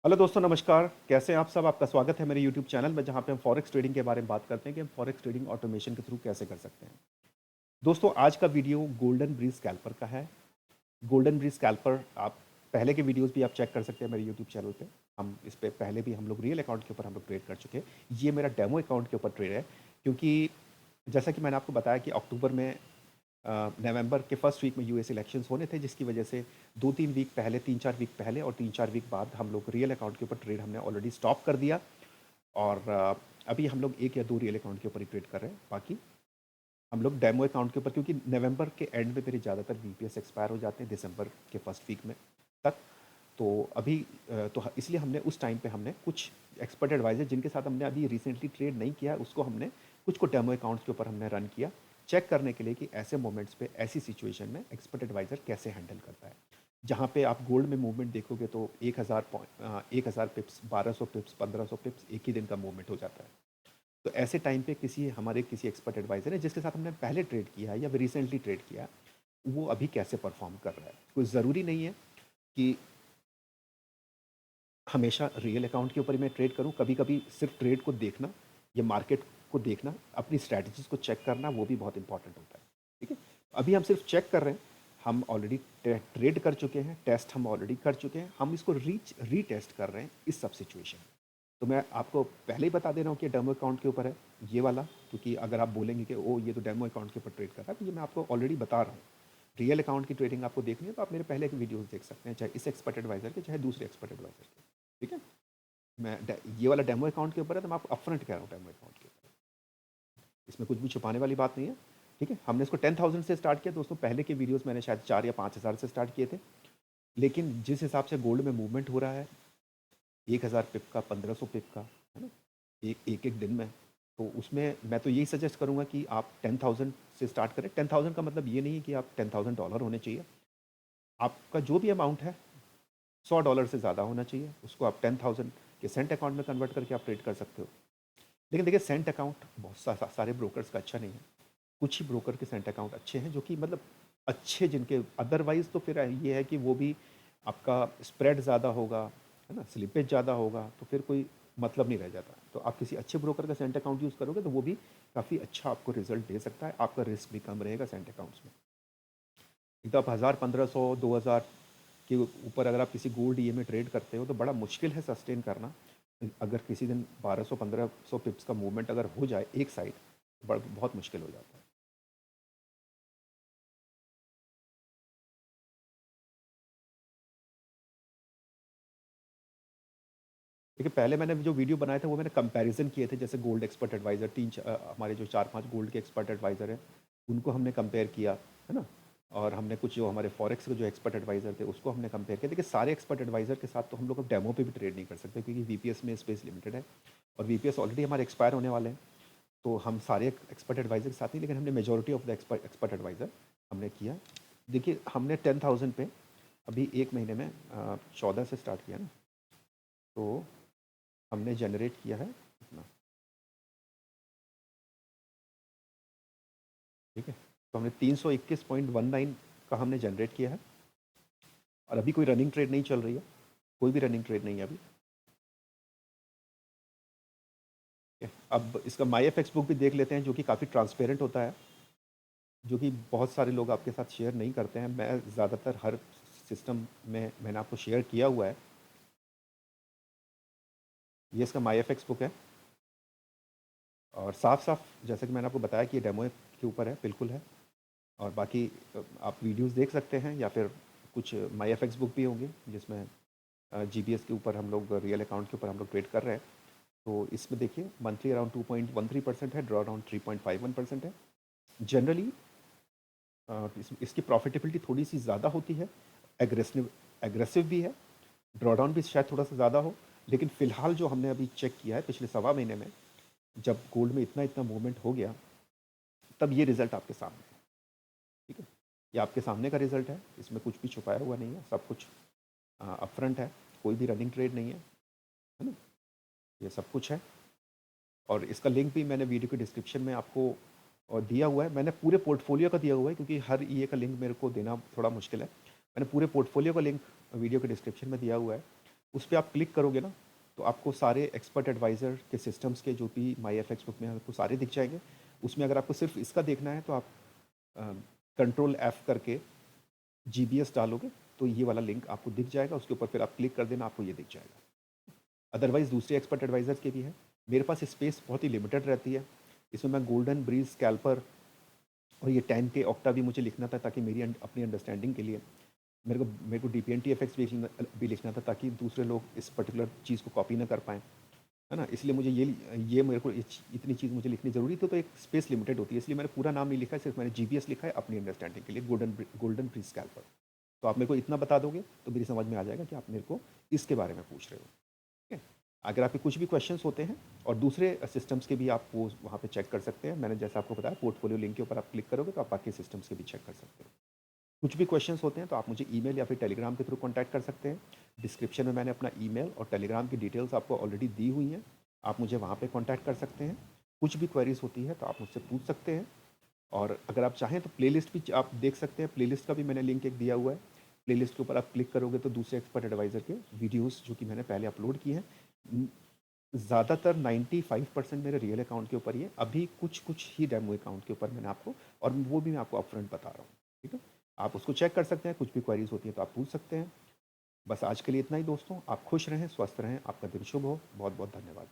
Hello दोस्तों, नमस्कार। कैसे हैं आप सब? आपका स्वागत है मेरे यूट्यूब चैनल में, जहाँ पे हम फॉरेक्स ट्रेडिंग के बारे में बात करते हैं कि हम फॉरेक्स ट्रेडिंग ऑटोमेशन के थ्रू कैसे कर सकते हैं। दोस्तों, आज का वीडियो गोल्डन ब्रीज स्कैल्पर का है। गोल्डन ब्रीज स्कैल्पर आप पहले के वीडियोस भी आप चेक कर सकते हैं मेरे यूट्यूब चैनल पे। हम इस पे पहले भी हम लोग रियल अकाउंट के ऊपर हम लोग ट्रेड कर चुके हैं। ये मेरा डेमो अकाउंट के ऊपर ट्रेड है, क्योंकि जैसा कि मैंने आपको बताया कि अक्टूबर में नवंबर के फर्स्ट वीक में यूएस इलेक्शंस होने थे, जिसकी वजह से 2-3 वीक पहले, 3-4 वीक पहले और 3-4 वीक बाद हम लोग रियल अकाउंट के ऊपर ट्रेड हमने ऑलरेडी स्टॉप कर दिया। और अभी हम लोग 1 या 2 रियल अकाउंट के ऊपर ही ट्रेड कर रहे हैं। बाकी हम लोग डेमो अकाउंट के ऊपर, क्योंकि नवंबर के एंड में मेरे ज़्यादातर वीपीएस एक्सपायर हो जाते हैं, दिसंबर के फर्स्ट वीक में तक। तो अभी इसलिए हमने उस टाइम पे हमने कुछ एक्सपर्ट एडवाइजर जिनके साथ हमने अभी रिसेंटली ट्रेड नहीं किया है, उसको हमने कुछ को डेमो अकाउंट्स के ऊपर हमने रन किया, चेक करने के लिए कि ऐसे मोमेंट्स पे, ऐसी सिचुएशन में एक्सपर्ट एडवाइज़र कैसे हैंडल करता है। जहाँ पे आप गोल्ड में मूवमेंट देखोगे तो 1000 पिप्स, 1200 पिप्स, 1500 पिप्स एक ही दिन का मूवमेंट हो जाता है। तो ऐसे टाइम पे किसी एक्सपर्ट एडवाइज़र है जिसके साथ हमने पहले ट्रेड किया है या रिसेंटली ट्रेड किया है, वो अभी कैसे परफॉर्म कर रहा है। कोई ज़रूरी नहीं है कि हमेशा रियल अकाउंट के ऊपर ही मैं ट्रेड करूं। कभी कभी सिर्फ ट्रेड को देखना या मार्केट को देखना, अपनी स्ट्रैटेजीज को चेक करना, वो भी बहुत इंपॉर्टेंट होता है। ठीक है, अभी हम सिर्फ चेक कर रहे हैं। हम ऑलरेडी ट्रेड कर चुके हैं, टेस्ट हम ऑलरेडी कर चुके हैं, हम इसको रीटेस्ट कर रहे हैं इस सब सिचुएशन में। तो मैं आपको पहले ही बता दे रहा हूँ कि डेमो अकाउंट के ऊपर है ये वाला, क्योंकि अगर आप बोलेंगे कि ओ ये तो डेमो अकाउंट के ऊपर ट्रेड कर रहा है, तो ये मैं आपको ऑलरेडी बता रहा हूँ। रियल अकाउंट की ट्रेडिंग आपको देखनी है तो आप मेरे पहले के वीडियोस देख सकते हैं, चाहे इस एक्सपर्ट एडवाइजर के, चाहे दूसरे एक्सपर्ट एडवाइजर के। ठीक है, ये वाला डेमो अकाउंट के ऊपर है, तो मैं आपको अपफ्रंट कह रहा हूँ डेमो अकाउंट के ऊपर। इसमें कुछ भी छुपाने वाली बात नहीं है। ठीक है, हमने इसको 10,000 से स्टार्ट किया दोस्तों। पहले के वीडियोस मैंने शायद 4 या 5,000 से स्टार्ट किए थे, लेकिन जिस हिसाब से गोल्ड में मूवमेंट हो रहा है, 1,000 पिप का, 1,500 पिप का, है ना, एक एक दिन में, तो उसमें मैं तो यही सजेस्ट करूंगा कि आप 10,000 से स्टार्ट करें। 10,000 का मतलब ये नहीं है कि आप $10,000 होने चाहिए। आपका जो भी अमाउंट है, $100 से ज़्यादा होना चाहिए। उसको आप 10,000 के सेंट अकाउंट में कन्वर्ट करके आप ट्रेड कर सकते हो। लेकिन देखिए, सेंट अकाउंट बहुत सारे ब्रोकर्स का अच्छा नहीं है। कुछ ही ब्रोकर के सेंट अकाउंट अच्छे हैं, जो कि मतलब अच्छे, जिनके अदरवाइज तो फिर ये है कि वो भी आपका स्प्रेड ज़्यादा होगा, है ना, स्लिपेज ज़्यादा होगा, तो फिर कोई मतलब नहीं रह जाता। तो आप किसी अच्छे ब्रोकर का सेंट अकाउंट यूज़ करोगे तो वो भी काफ़ी अच्छा आपको रिजल्ट दे सकता है। आपका रिस्क भी कम रहेगा सेंट अकाउंट्स में। एक तो आप 1,000, 1,500, 2,000 के ऊपर अगर आप किसी गोल्ड ये में ट्रेड करते हो तो बड़ा मुश्किल है सस्टेन करना। अगर किसी दिन 1,200-1,500 पिप्स का मूवमेंट अगर हो जाए एक साइड, बहुत मुश्किल हो जाता है। देखिए, पहले मैंने जो वीडियो बनाए थे वो मैंने कंपैरिजन किए थे, जैसे गोल्ड एक्सपर्ट एडवाइज़र, हमारे जो 4-5 गोल्ड के एक्सपर्ट एडवाइज़र हैं, उनको हमने कंपेयर किया, है ना। और हमने कुछ जो हमारे फॉरेक्स के जो एक्सपर्ट एडवाइज़र थे उसको हमने कंपेयर किया। देखिए, सारे एक्सपर्ट एडवाइज़र के साथ तो हम लोग अब डेमो पे भी ट्रेड नहीं कर सकते, क्योंकि वीपीएस में स्पेस लिमिटेड है और वीपीएस ऑलरेडी हमारे एक्सपायर होने वाले हैं। तो हम सारे एक्सपर्ट एडवाइज़र के साथ नहीं, लेकिन हमने majority of the expert adviser हमने किया। देखिए, हमने 10,000 पे अभी 1 महीने में 14 से स्टार्ट किया ना, तो हमने जनरेट किया है इतना। ठीक है, तो हमने 321.19 का हमने जनरेट किया है। और अभी कोई रनिंग ट्रेड नहीं चल रही है, कोई भी रनिंग ट्रेड नहीं है अभी। ठीक है, अब इसका माई एफ एक्स बुक भी देख लेते हैं, जो कि काफ़ी ट्रांसपेरेंट होता है, जो कि बहुत सारे लोग आपके साथ शेयर नहीं करते हैं। मैं ज़्यादातर हर सिस्टम में मैंने आपको शेयर किया हुआ है। ये इसका माई एफ एक्स बुक है, और साफ साफ जैसे कि मैंने आपको बताया कि ये डेमो के ऊपर है, बिल्कुल है। और बाकी आप वीडियोस देख सकते हैं, या फिर कुछ माई एफ एक्स बुक भी होंगे जिसमें जी बी एस के ऊपर हम लोग, रियल अकाउंट के ऊपर हम लोग ट्रेड कर रहे हैं। तो इसमें देखिए, मंथली अराउंड 2.13% है, ड्रॉ डाउन 3.51% है। जनरली इसकी प्रॉफिटेबिलिटी थोड़ी सी ज़्यादा होती है, एग्रेसिव एग्रेसिव भी है, ड्रॉ डाउन भी शायद थोड़ा सा ज़्यादा हो। लेकिन फ़िलहाल जो हमने अभी चेक किया है पिछले सवा महीने में, जब गोल्ड में इतना इतना मूवमेंट हो गया, तब ये रिज़ल्ट आपके सामने है। ठीक है, ये आपके सामने का रिज़ल्ट है, इसमें कुछ भी छुपाया हुआ नहीं है, सब कुछ अपफ्रंट है, कोई भी रनिंग ट्रेड नहीं है ना, ये सब कुछ है। और इसका लिंक भी मैंने वीडियो के डिस्क्रिप्शन में आपको दिया हुआ है। मैंने पूरे पोर्टफोलियो का दिया हुआ है, क्योंकि हर ये का लिंक मेरे को देना थोड़ा मुश्किल है। मैंने पूरे पोर्टफोलियो का लिंक वीडियो के डिस्क्रिप्शन में दिया हुआ है। उस पे आप क्लिक करोगे ना, तो आपको सारे एक्सपर्ट एडवाइज़र के सिस्टम्स के जो भी माई एफ एक्स बुक में आपको सारे दिख जाएंगे। उसमें अगर आपको सिर्फ इसका देखना है तो आप कंट्रोल एफ करके GBS डालोगे तो ये वाला लिंक आपको दिख जाएगा, उसके ऊपर फिर आप क्लिक कर देना, आपको ये दिख जाएगा। अदरवाइज़ दूसरे एक्सपर्ट एडवाइज़र्स के भी हैं। मेरे पास स्पेस बहुत ही लिमिटेड रहती है, इसमें मैं गोल्डन ब्रीज स्कैल्पर और ये 10K ऑक्टा भी मुझे लिखना था ताकि मेरी अपनी अंडरस्टैंडिंग के लिए मेरे को DPNT एफेक्ट्स भी लिखना था ताकि दूसरे लोग इस पर्टिकुलर चीज़ को कॉपी ना कर पाएँ, है ना? इसलिए मुझे ये मेरे को इतनी चीज़ मुझे लिखनी ज़रूरी थी, तो एक स्पेस लिमिटेड होती है, इसलिए मैंने पूरा नाम नहीं लिखा है, सिर्फ मैंने GBS लिखा है अपनी अंडरस्टैंडिंग के लिए, गोल्डन ब्रीज स्कैल्पर। तो आप मेरे को इतना बता दोगे तो मेरी समझ में आ जाएगा कि आप मेरे को इसके बारे में पूछ रहे हो। ठीक है? अगर आपके कुछ भी क्वेश्चंस होते हैं और दूसरे सिस्टम्स के भी आप वो वहाँ पे चेक कर सकते हैं। मैंने जैसा आपको बताया पोर्टफोलियो लिंक के ऊपर आप क्लिक करोगे तो आप बाकी सिस्टम्स के भी चेक कर सकते हो। कुछ भी क्वेश्चंस होते हैं तो आप मुझे ईमेल या फिर टेलीग्राम के थ्रू कॉन्टैक्ट कर सकते हैं। डिस्क्रिप्शन में मैंने अपना ईमेल और टेलीग्राम की डिटेल्स आपको ऑलरेडी दी हुई हैं, आप मुझे वहाँ पे कॉन्टैक्ट कर सकते हैं। कुछ भी क्वेरीज होती है तो आप मुझसे पूछ सकते हैं। और अगर आप चाहें तो प्लेलिस्ट भी आप देख सकते हैं, प्लेलिस्ट का भी मैंने लिंक एक दिया हुआ है। प्लेलिस्ट के ऊपर आप क्लिक करोगे तो दूसरे एक्सपर्ट एडवाइज़र के वीडियोस जो कि मैंने पहले अपलोड किए हैं, ज़्यादातर 95% मेरे रियल अकाउंट के ऊपर ही है। अभी कुछ कुछ ही डेमो अकाउंट के ऊपर मैंने आपको, और वो भी मैं आपको अपफ्रंट बता रहा हूँ। ठीक है, आप उसको चेक कर सकते हैं, कुछ भी क्वेरीज होती है तो आप पूछ सकते हैं। बस आज के लिए इतना ही दोस्तों, आप खुश रहें, स्वस्थ रहें, आपका दिन शुभ हो। बहुत बहुत धन्यवाद।